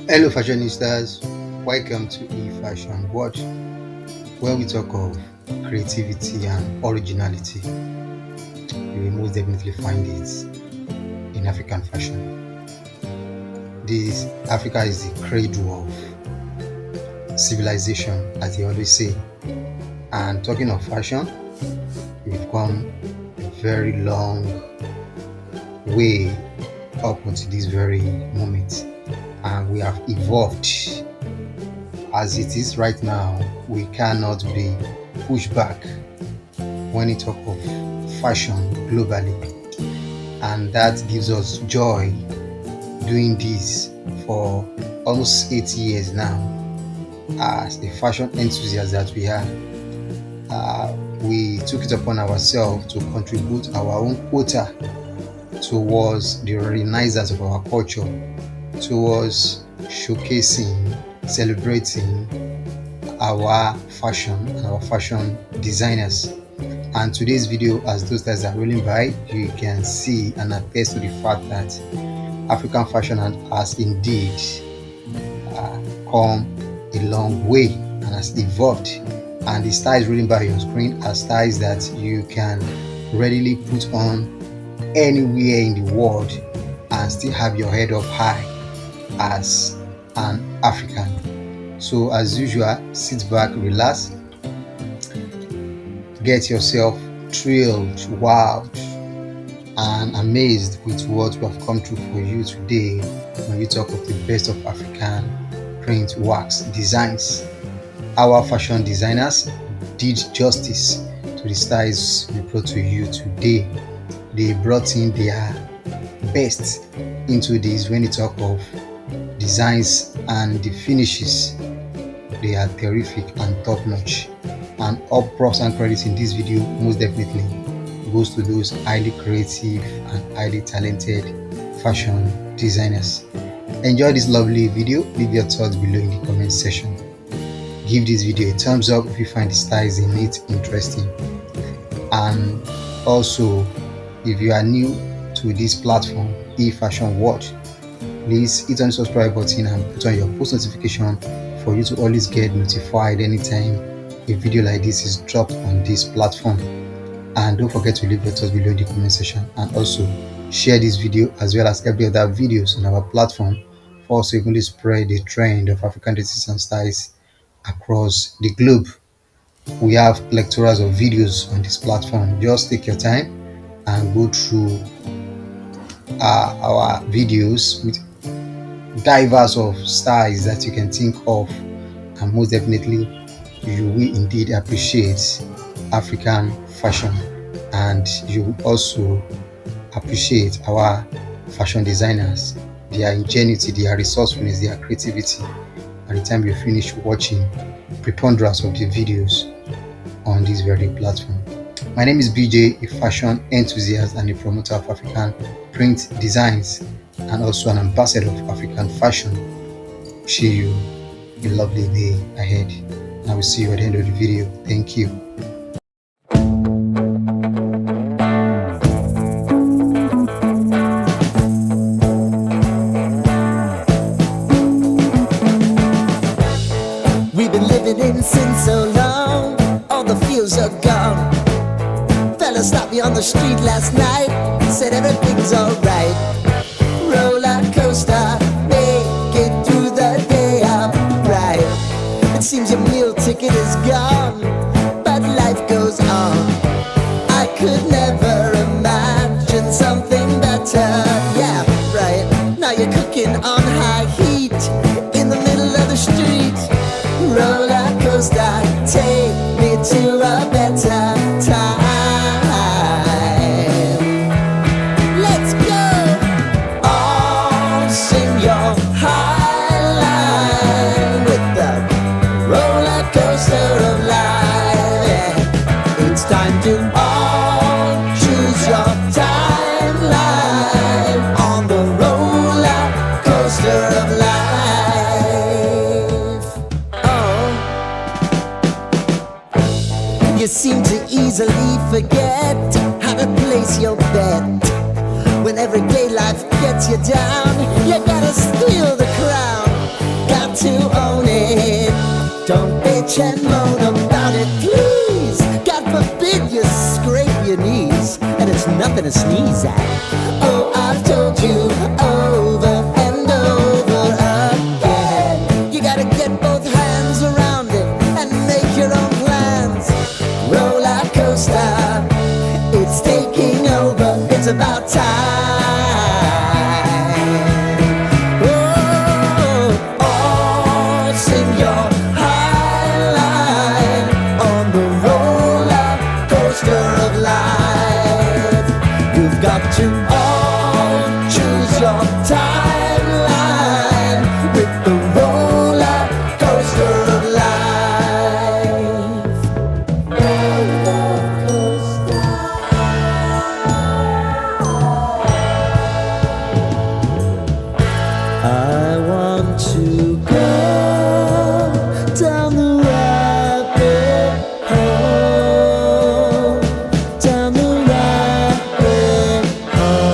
Hello, fashionistas. Welcome to Fashion Watch, where we talk of creativity and originality. You will most definitely find it in African fashion. This Africa is the cradle of civilization, as they always say. And talking of fashion, we've come a very long way up until this very moment, and we have evolved. As it is right now, we cannot be pushed back when we talk of fashion globally, and that gives us joy doing this for almost 8 years now. As a fashion enthusiast that we are, we took it upon ourselves to contribute our own quota towards the renaissance of our culture, towards showcasing, celebrating our fashion and our fashion designers. And today's video, as those guys are rolling by, you can see and attest to the fact that African fashion has indeed come a long way and has evolved. And the styles rolling by your screen are styles that you can readily put on anywhere in the world and still have your head up high as an African. So as usual, sit back, relax, get yourself thrilled, wowed, and amazed with what we have come through for you today when we talk of the best of African print wax designs. Our fashion designers did justice to the styles we brought to you today. They brought in their best into this when you talk of designs, and the finishes, they are terrific and top notch. And all props and credits in this video most definitely goes to those highly creative and highly talented fashion designers. Enjoy this lovely video. Leave your thoughts below in the comment section. Give this video a thumbs up if you find the styles in it interesting. And also, if you are new to this platform, Fashion Watch, please hit on the subscribe button and put on your post notification for you to always get notified anytime a video like this is dropped on this platform. And don't forget to leave your thoughts below in the comment section, and also share this video as well as every other videos on our platform for us to even spread the trend of African dresses and styles across the globe. We have plethora of videos on this platform. Just take your time and go through our videos with diverse of styles that you can think of, and most definitely you will indeed appreciate African fashion, and you will also appreciate our fashion designers, their ingenuity, their resourcefulness, their creativity at the time you finish watching preponderance of the videos on this very platform. My name is BJ, a fashion enthusiast and a promoter of African print designs, and also an ambassador of African fashion. Wish you a lovely day ahead, and I will see you at the end of the video. Thank you. We've been living in sin so long, all the feels are gone. Fella stopped me on the street last night, said everything's alright. Roller coaster, make it through the day, I'm right. It seems your meal ticket is gone, but life goes on. I could never imagine something better. Yeah, right. Now you're cooking on high heat in the middle of the street. Roller coaster, take me to a better time. Let's go! All sing your high line with the roller coaster of life. Yeah. It's time to all choose your timeline on the roller coaster of life. You seem to easily forget how to place your bet. When everyday life gets you down, you gotta steal the crown. bitch and moan about it, please. God forbid you scrape your knees, and it's nothing to sneeze at. Oh, I've told you over and over again, you gotta get both hands around it and make your own plans. Roller coaster, it's taking over, it's about time. Oh, sing your high line on the roller coaster of life. You've got to all choose your timeline with the roller coaster of life. Roller coaster. I want to go down the rabbit hole, down the rabbit hole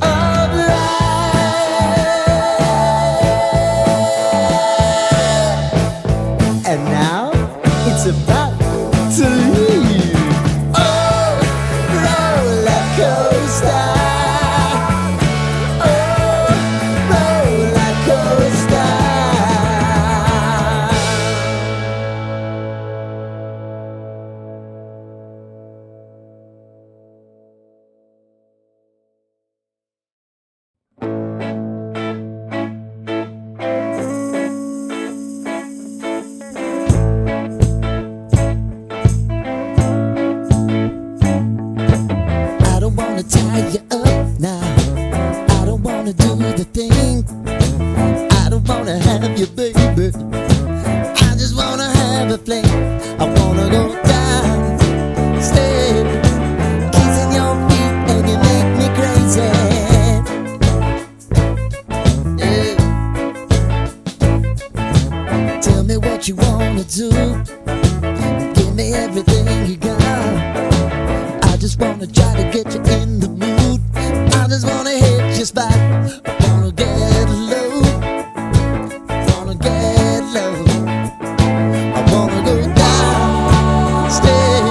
of life. And now it's about to leave. Oh, roller coaster. I don't wanna tie you up now. I don't wanna do the thing. I don't wanna have you, baby. I just wanna have a fling. I wanna go down, stay, kissing your feet, and you make me crazy. Yeah. Tell me what you wanna do. Give me everything you got. I just wanna try to get you in the mood. I just wanna hit your spot. I wanna get low. Wanna get low. I wanna go down, stay,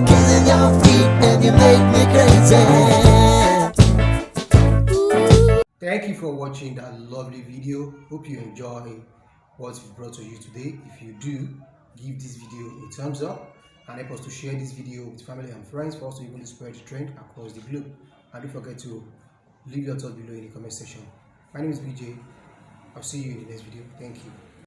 kissing your feet, and you make me crazy. Thank you for watching that lovely video. Hope you enjoy what we brought to you today. If you do, give this video a thumbs up and help us to share this video with family and friends for us to even spread the trend across the globe. And don't forget to leave your thoughts below in the comment section. My name is BJ. I'll see you in the next video. Thank you.